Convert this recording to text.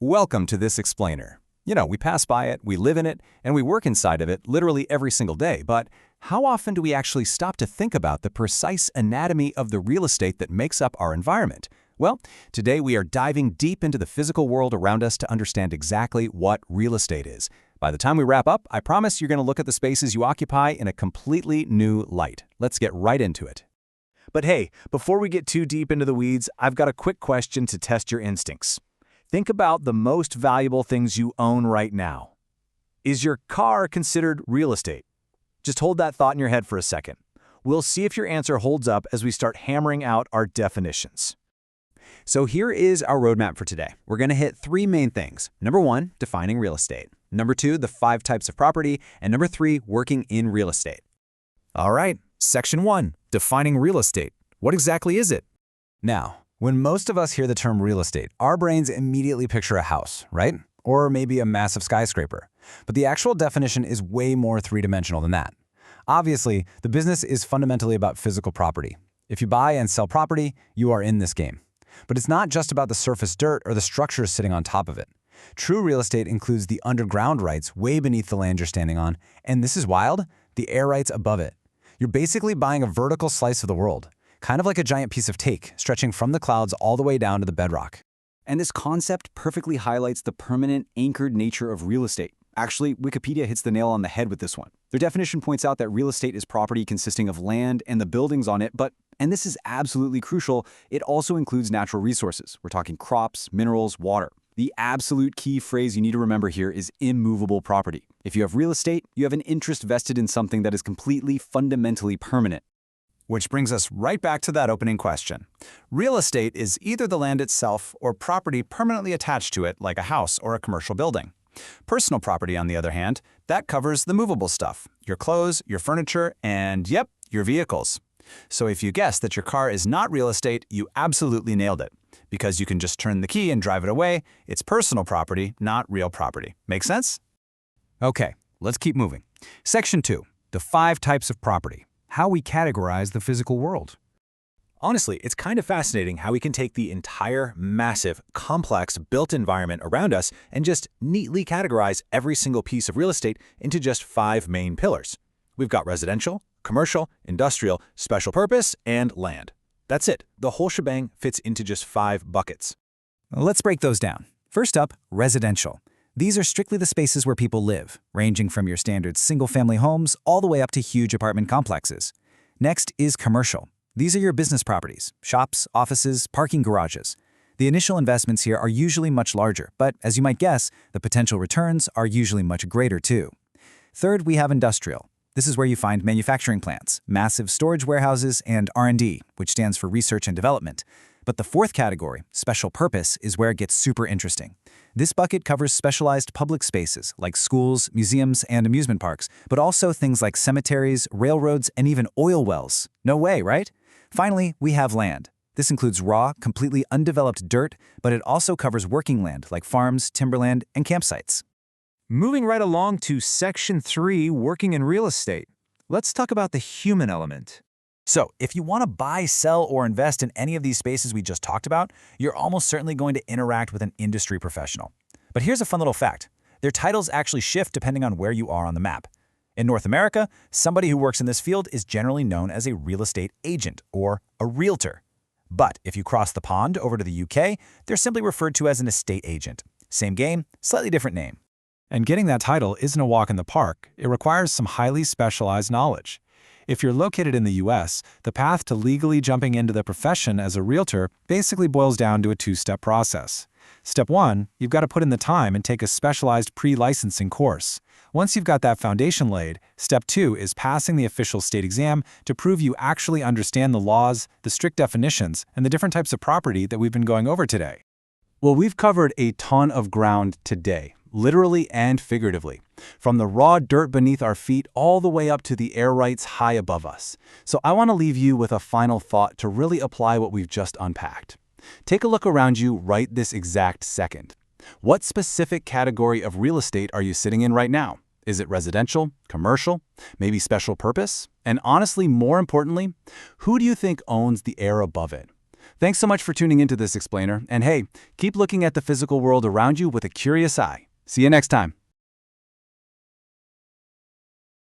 Welcome to this explainer. We pass by it, we live in it, and we work inside of it literally every single day, but how often do we actually stop to think about the precise anatomy of the real estate that makes up our environment? Well, today we are diving deep into the physical world around us to understand exactly what real estate is. By the time we wrap up, I promise you're going to look at the spaces you occupy in a completely new light. Let's get right into it. But hey, before we get too deep into the weeds, I've got a quick question to test your instincts. Think about the most valuable things you own right now. Is your car considered real estate? Just hold that thought in your head for a second. We'll see if your answer holds up as we start hammering out our definitions. So here is our roadmap for today. We're going to hit three main things. Number 1, defining real estate. Number 2, the 5 types of property. And number 3, working in real estate. All right, Section 1, defining real estate. What exactly is it? Now, when most of us hear the term real estate, our brains immediately picture a house, right? Or maybe a massive skyscraper. But the actual definition is way more three-dimensional than that. Obviously, the business is fundamentally about physical property. If you buy and sell property, you are in this game. But it's not just about the surface dirt or the structures sitting on top of it. True real estate includes the underground rights way beneath the land you're standing on, and this is wild, the air rights above it. You're basically buying a vertical slice of the world, kind of like a giant piece of teak, stretching from the clouds all the way down to the bedrock. And this concept perfectly highlights the permanent, anchored nature of real estate. Actually, Wikipedia hits the nail on the head with this one. Their definition points out that real estate is property consisting of land and the buildings on it, but, and this is absolutely crucial, it also includes natural resources. We're talking crops, minerals, water. The absolute key phrase you need to remember here is immovable property. If you have real estate, you have an interest vested in something that is completely, fundamentally permanent. Which brings us right back to that opening question. Real estate is either the land itself or property permanently attached to it, like a house or a commercial building. Personal property, on the other hand, that covers the movable stuff, your clothes, your furniture, and yep, your vehicles. So if you guessed that your car is not real estate, you absolutely nailed it. Because you can just turn the key and drive it away, it's personal property, not real property. Make sense? Okay, let's keep moving. Section 2, the 5 types of property. How we categorize the physical world. Honestly, it's kind of fascinating how we can take the entire, massive, complex, built environment around us and just neatly categorize every single piece of real estate into just 5 main pillars. We've got residential, commercial, industrial, special purpose, and land. That's it. The whole shebang fits into just 5 buckets. Let's break those down. First up, residential. These are strictly the spaces where people live, ranging from your standard single-family homes all the way up to huge apartment complexes. Next is commercial. These are your business properties, shops, offices, parking garages. The initial investments here are usually much larger, but as you might guess, the potential returns are usually much greater too. Third, we have industrial. This is where you find manufacturing plants, massive storage warehouses, and R&D, which stands for research and development. But the fourth category, special purpose, is where it gets super interesting. This bucket covers specialized public spaces like schools, museums, and amusement parks, but also things like cemeteries, railroads, and even oil wells. No way, right? Finally, we have land. This includes raw, completely undeveloped dirt, but it also covers working land like farms, timberland, and campsites. Moving right along to Section 3, working in real estate. Let's talk about the human element. So, if you want to buy, sell, or invest in any of these spaces we just talked about, you're almost certainly going to interact with an industry professional. But here's a fun little fact. Their titles actually shift depending on where you are on the map. In North America, somebody who works in this field is generally known as a real estate agent or a realtor. But if you cross the pond over to the UK, they're simply referred to as an estate agent. Same game, slightly different name. And getting that title isn't a walk in the park. It requires some highly specialized knowledge. If you're located in the US, the path to legally jumping into the profession as a realtor basically boils down to a 2-step process. Step 1, you've got to put in the time and take a specialized pre-licensing course. Once you've got that foundation laid, Step 2 is passing the official state exam to prove you actually understand the laws, the strict definitions, and the different types of property that we've been going over today. Well, we've covered a ton of ground today, literally and figuratively, from the raw dirt beneath our feet all the way up to the air rights high above us. So I want to leave you with a final thought to really apply what we've just unpacked. Take a look around you right this exact second. What specific category of real estate are you sitting in right now? Is it residential, commercial, maybe special purpose? And honestly, more importantly, who do you think owns the air above it? Thanks so much for tuning into this explainer, and hey, keep looking at the physical world around you with a curious eye. See you next time.